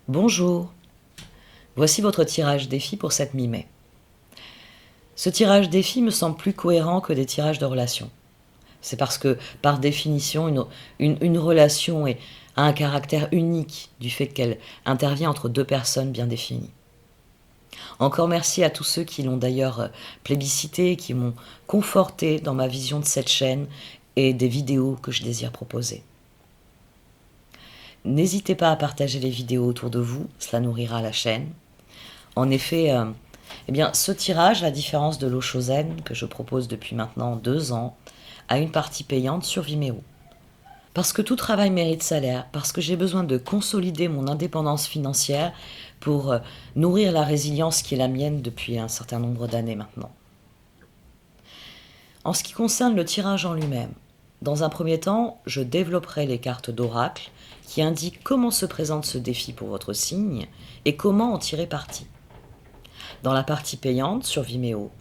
Bonjour, voici votre tirage défi pour cette mi-mai. Ce tirage défi me semble plus cohérent que des tirages de relations. C'est parce que, par définition, une relation a un caractère unique du fait qu'elle intervient entre deux personnes bien définies. Encore merci à tous ceux qui l'ont d'ailleurs plébiscité, qui m'ont conforté dans ma vision de cette chaîne et des vidéos que je désire proposer. N'hésitez pas à partager les vidéos autour de vous, cela nourrira la chaîne. En effet, ce tirage, à la différence de l'eau Chosen que je propose depuis maintenant 2 ans, a une partie payante sur Vimeo. Parce que tout travail mérite salaire, parce que j'ai besoin de consolider mon indépendance financière pour nourrir la résilience qui est la mienne depuis un certain nombre d'années maintenant. En ce qui concerne le tirage en lui-même, dans un premier temps, je développerai les cartes d'oracle qui indiquent comment se présente ce défi pour votre signe et comment en tirer parti. Dans la partie payante sur Vimeo,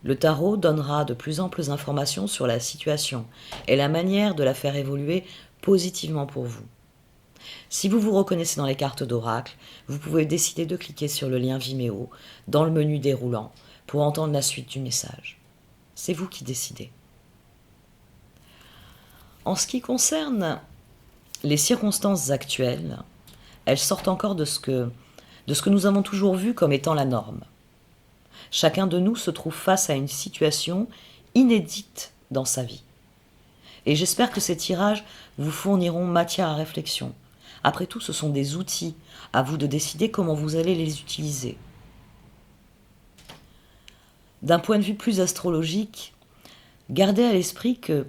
le tarot donnera de plus amples informations sur la situation et la manière de la faire évoluer positivement pour vous. Si vous vous reconnaissez dans les cartes d'oracle, vous pouvez décider de cliquer sur le lien Vimeo dans le menu déroulant pour entendre la suite du message. C'est vous qui décidez. En ce qui concerne les circonstances actuelles, elles sortent encore de ce que nous avons toujours vu comme étant la norme. Chacun de nous se trouve face à une situation inédite dans sa vie. Et j'espère que ces tirages vous fourniront matière à réflexion. Après tout, ce sont des outils, à vous de décider comment vous allez les utiliser. D'un point de vue plus astrologique, gardez à l'esprit que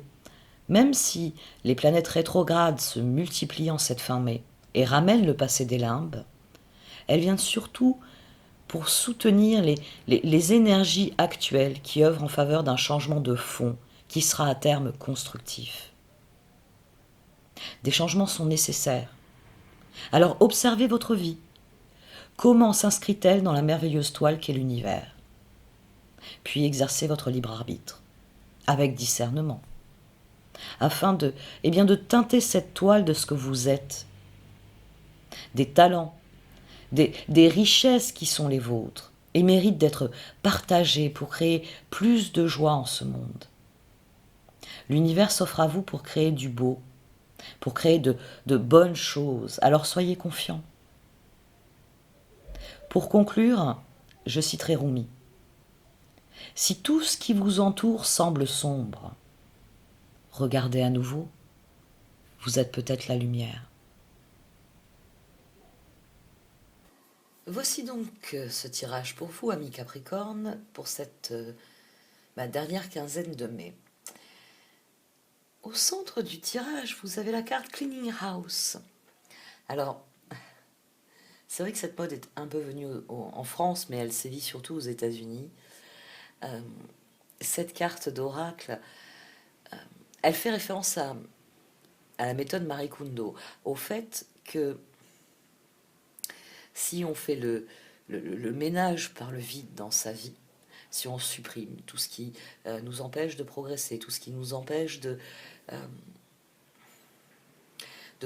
même si les planètes rétrogrades se multiplient en cette fin mai et ramènent le passé des limbes, elles viennent surtout pour soutenir les énergies actuelles qui œuvrent en faveur d'un changement de fond qui sera à terme constructif. Des changements sont nécessaires. Alors observez votre vie. Comment s'inscrit-elle dans la merveilleuse toile qu'est l'univers? Puis exercez votre libre arbitre, avec discernement, afin de teinter cette toile de ce que vous êtes, des talents, des richesses qui sont les vôtres et méritent d'être partagées pour créer plus de joie en ce monde. L'univers s'offre à vous pour créer du beau, pour créer de bonnes choses, alors soyez confiants. Pour conclure, je citerai Rumi. Si tout ce qui vous entoure semble sombre, regardez à nouveau, vous êtes peut-être la lumière. Voici donc ce tirage pour vous, amis Capricorne, pour cette dernière quinzaine de mai. Au centre du tirage, vous avez la carte Cleaning House. Alors, c'est vrai que cette mode est un peu venue en France, mais elle sévit surtout aux États-Unis. Cette carte d'oracle, elle fait référence à la méthode Marie Kondo, au fait que si on fait le ménage par le vide dans sa vie, si on supprime tout ce qui nous empêche de progresser, tout ce qui nous empêche de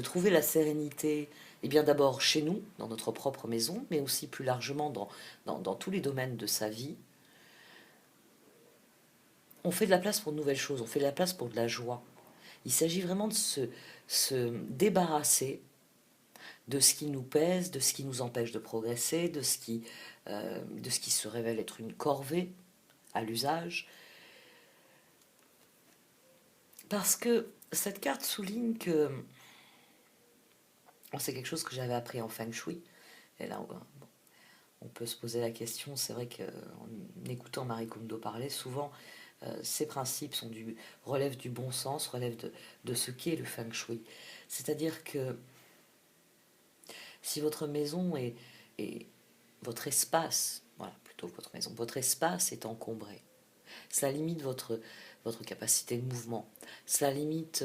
trouver la sérénité, et bien d'abord chez nous, dans notre propre maison, mais aussi plus largement dans tous les domaines de sa vie, on fait de la place pour de nouvelles choses, on fait de la place pour de la joie. Il s'agit vraiment de se débarrasser de ce qui nous pèse, de ce qui nous empêche de progresser, de ce qui se révèle être une corvée à l'usage. Parce que cette carte souligne que c'est quelque chose que j'avais appris en Feng Shui. Et là, on peut se poser la question, c'est vrai qu'en écoutant Marie Kondo parler, souvent, ces principes relèvent du bon sens, relèvent de ce qu'est le Feng Shui. C'est-à-dire que si votre maison est votre espace, voilà, plutôt votre maison, votre espace est encombré, cela limite votre capacité de mouvement, cela limite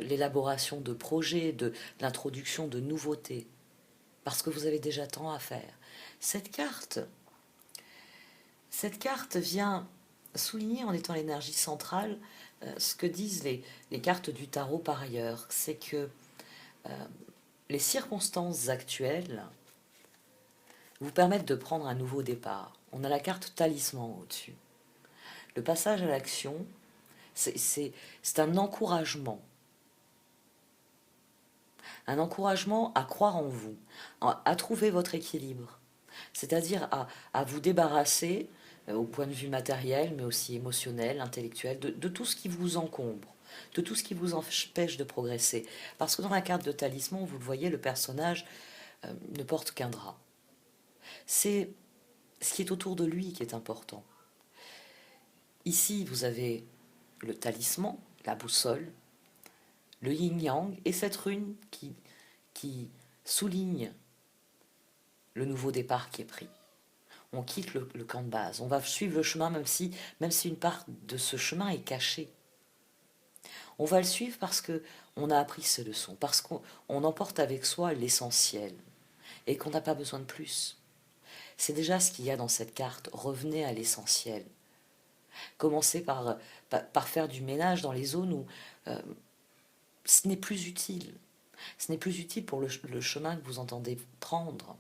l'élaboration de projets, de l'introduction de nouveautés, parce que vous avez déjà tant à faire. Cette carte vient souligner, en étant l'énergie centrale, ce que disent les cartes du tarot par ailleurs, c'est que les circonstances actuelles vous permettent de prendre un nouveau départ. On a la carte talisman au-dessus. Le passage à l'action, c'est un encouragement. Un encouragement à croire en vous, à trouver votre équilibre. C'est-à-dire à vous débarrasser, au point de vue matériel, mais aussi émotionnel, intellectuel, de tout ce qui vous encombre, de tout ce qui vous empêche de progresser. Parce que dans la carte de talisman, vous le voyez, le personnage ne porte qu'un drap. C'est ce qui est autour de lui qui est important. Ici, vous avez le talisman, la boussole, le yin-yang et cette rune qui souligne le nouveau départ qui est pris. On quitte le camp de base, on va suivre le chemin même si une part de ce chemin est cachée. On va le suivre parce qu'on a appris ces leçons, parce qu'on emporte avec soi l'essentiel et qu'on n'a pas besoin de plus. C'est déjà ce qu'il y a dans cette carte, revenez à l'essentiel. Commencez par faire du ménage dans les zones où ce n'est plus utile. Ce n'est plus utile pour le chemin que vous entendez prendre.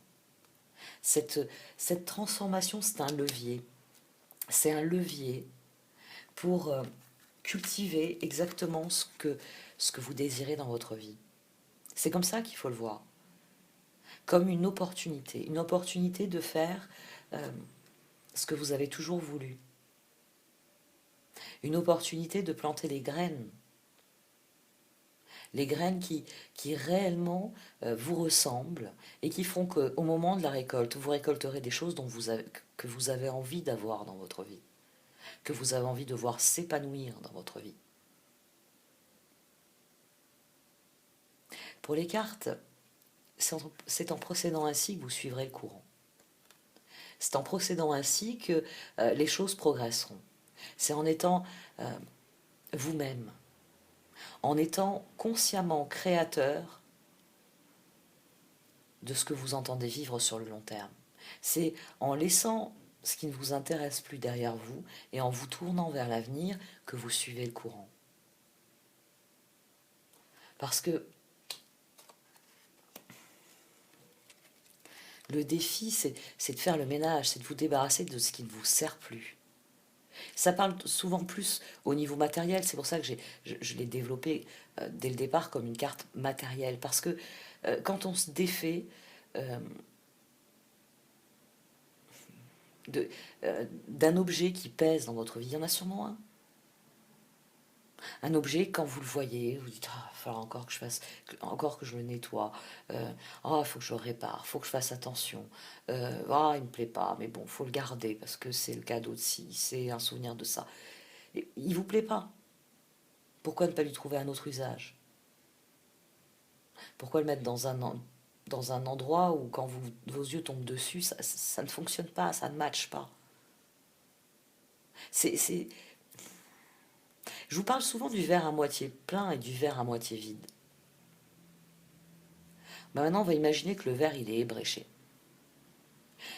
Cette transformation, c'est un levier. C'est un levier pour cultiver exactement ce que vous désirez dans votre vie. C'est comme ça qu'il faut le voir. Comme une opportunité de faire ce que vous avez toujours voulu. Une opportunité de planter les graines qui réellement vous ressemblent et qui font qu'au moment de la récolte, vous récolterez des choses que vous avez envie d'avoir dans votre vie, que vous avez envie de voir s'épanouir dans votre vie. Pour les cartes, c'est en procédant ainsi que vous suivrez le courant. C'est en procédant ainsi que les choses progresseront. C'est en étant vous-même, en étant consciemment créateur de ce que vous entendez vivre sur le long terme. C'est en laissant ce qui ne vous intéresse plus derrière vous et en vous tournant vers l'avenir que vous suivez le courant. Parce que le défi, c'est de faire le ménage, c'est de vous débarrasser de ce qui ne vous sert plus. Ça parle souvent plus au niveau matériel, c'est pour ça que je l'ai développé dès le départ comme une carte matérielle, parce que quand on se défait d'un objet qui pèse dans votre vie, il y en a sûrement un. Un objet, quand vous le voyez, vous dites, il va falloir encore que je fasse, encore que je le nettoie, il faut que je le répare, il faut que je fasse attention, il me plaît pas, mais bon, il faut le garder parce que c'est le cadeau de ci, c'est un souvenir de ça. Et, il vous plaît pas. Pourquoi ne pas lui trouver un autre usage? Pourquoi le mettre dans un endroit où quand vos yeux tombent dessus, ça ne fonctionne pas, ça ne matche pas? Je vous parle souvent du verre à moitié plein et du verre à moitié vide. Maintenant, on va imaginer que le verre, il est ébréché.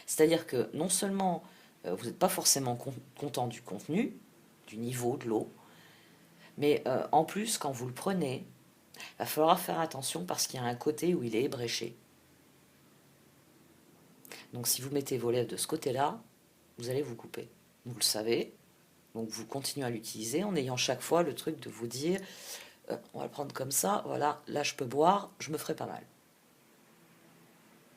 C'est-à-dire que non seulement vous n'êtes pas forcément content du contenu, du niveau de l'eau, mais en plus, quand vous le prenez, il va falloir faire attention parce qu'il y a un côté où il est ébréché. Donc si vous mettez vos lèvres de ce côté-là, vous allez vous couper. Vous le savez, donc vous continuez à l'utiliser en ayant chaque fois le truc de vous dire on va le prendre comme ça, voilà, là je peux boire, je me ferai pas mal.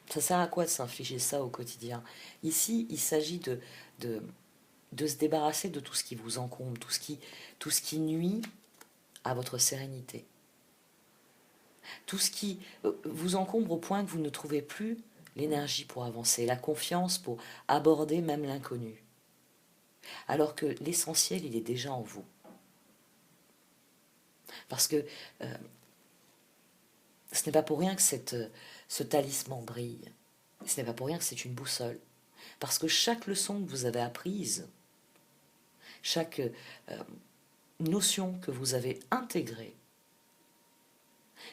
Ça sert à quoi de s'infliger ça au quotidien? Ici, il s'agit de se débarrasser de tout ce qui vous encombre, tout ce qui nuit à votre sérénité. Tout ce qui vous encombre au point que vous ne trouvez plus l'énergie pour avancer, la confiance pour aborder même l'inconnu. Alors que l'essentiel, il est déjà en vous. Parce que ce n'est pas pour rien que ce talisman brille. Ce n'est pas pour rien que c'est une boussole. Parce que chaque leçon que vous avez apprise, chaque notion que vous avez intégrée,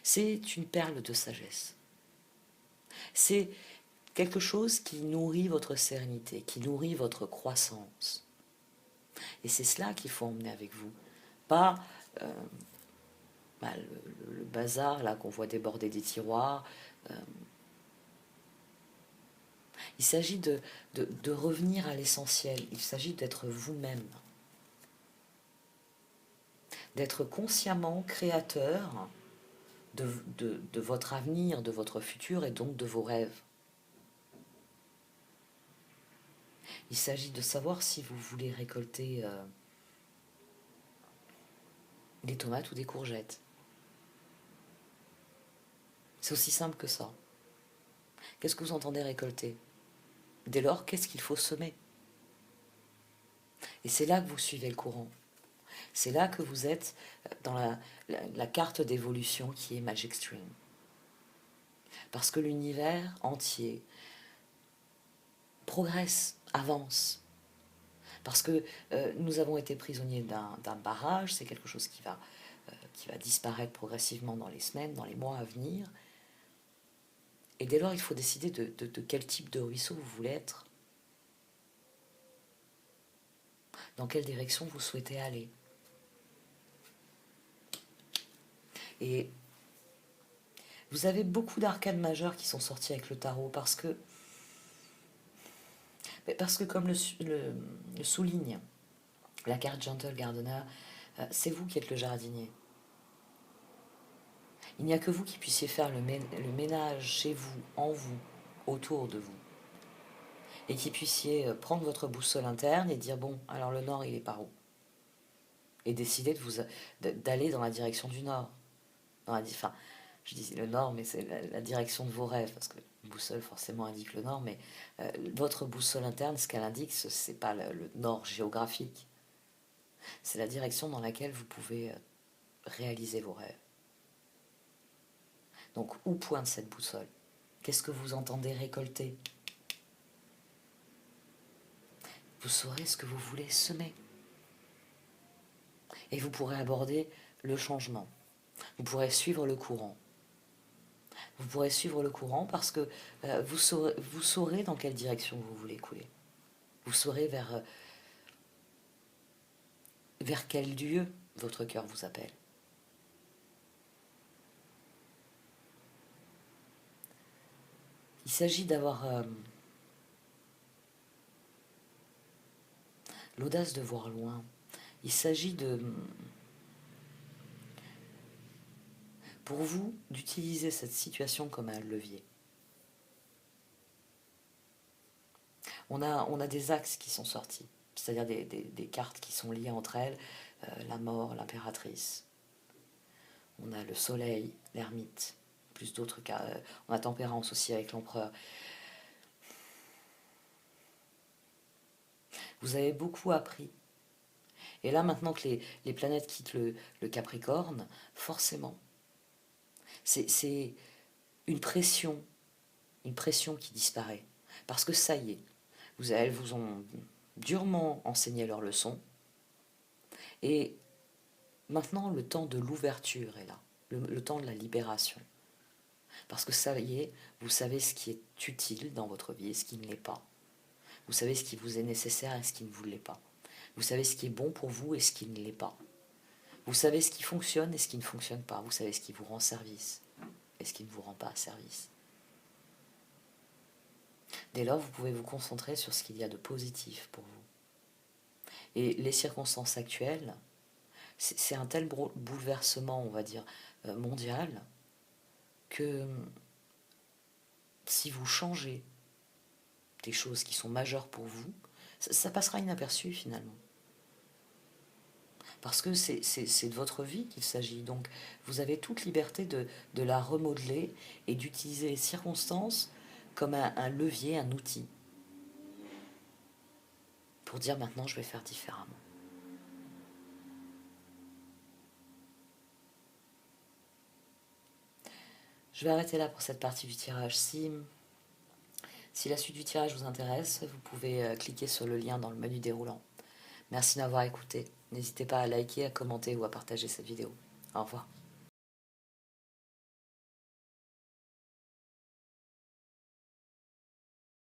c'est une perle de sagesse. C'est quelque chose qui nourrit votre sérénité, qui nourrit votre croissance. Et c'est cela qu'il faut emmener avec vous. Pas le bazar là qu'on voit déborder des tiroirs. Il s'agit de revenir à l'essentiel, il s'agit d'être vous-même, d'être consciemment créateur de votre avenir, de votre futur et donc de vos rêves. Il s'agit de savoir si vous voulez récolter des tomates ou des courgettes. C'est aussi simple que ça. Qu'est-ce que vous entendez récolter? Dès lors, qu'est-ce qu'il faut semer? Et c'est là que vous suivez le courant. C'est là que vous êtes dans la carte d'évolution qui est Magic Stream. Parce que l'univers entier progresse, avance. Parce que nous avons été prisonniers d'un barrage, c'est quelque chose qui va disparaître progressivement dans les semaines, dans les mois à venir. Et dès lors, il faut décider de quel type de ruisseau vous voulez être. Dans quelle direction vous souhaitez aller. Et vous avez beaucoup d'arcanes majeures qui sont sortis avec le tarot parce que comme le souligne la carte Gentle Gardener, c'est vous qui êtes le jardinier. Il n'y a que vous qui puissiez faire le ménage chez vous, en vous, autour de vous. Et qui puissiez prendre votre boussole interne et dire, bon, alors le nord, il est par où? Et décider d'aller dans la direction du nord. Enfin, je dis le nord, mais c'est la direction de vos rêves, parce que une boussole forcément indique le nord, mais votre boussole interne, ce qu'elle indique, c'est pas le nord géographique. C'est la direction dans laquelle vous pouvez réaliser vos rêves. Donc, où pointe cette boussole? Qu'est-ce que vous entendez récolter? Vous saurez ce que vous voulez semer. Et vous pourrez aborder le changement. Vous pourrez suivre le courant. Vous pourrez suivre le courant parce que vous saurez dans quelle direction vous voulez couler. Vous saurez vers quel lieu votre cœur vous appelle. Il s'agit d'avoir l'audace de voir loin. Il s'agit pour vous d'utiliser cette situation comme un levier. On a des axes qui sont sortis, c'est-à-dire des cartes qui sont liées entre elles, la mort, l'impératrice. On a le soleil, l'ermite, plus d'autres cas. On a tempérance aussi avec l'empereur. Vous avez beaucoup appris. Et là, maintenant que les planètes quittent le Capricorne, forcément, c'est une pression qui disparaît. Parce que ça y est, elles vous ont durement enseigné leur leçon. Et maintenant, le temps de l'ouverture est là, le temps de la libération. Parce que ça y est, vous savez ce qui est utile dans votre vie et ce qui ne l'est pas. Vous savez ce qui vous est nécessaire et ce qui ne vous l'est pas. Vous savez ce qui est bon pour vous et ce qui ne l'est pas. Vous savez ce qui fonctionne et ce qui ne fonctionne pas. Vous savez ce qui vous rend service et ce qui ne vous rend pas service. Dès lors, vous pouvez vous concentrer sur ce qu'il y a de positif pour vous. Et les circonstances actuelles, c'est un tel bouleversement, on va dire, mondial, que si vous changez des choses qui sont majeures pour vous, ça passera inaperçu finalement. Parce que c'est de votre vie qu'il s'agit. Donc vous avez toute liberté de la remodeler et d'utiliser les circonstances comme un levier, un outil. Pour dire maintenant je vais faire différemment. Je vais arrêter là pour cette partie du tirage. Si la suite du tirage vous intéresse, vous pouvez cliquer sur le lien dans le menu déroulant. Merci d'avoir écouté. N'hésitez pas à liker, à commenter ou à partager cette vidéo. Au revoir.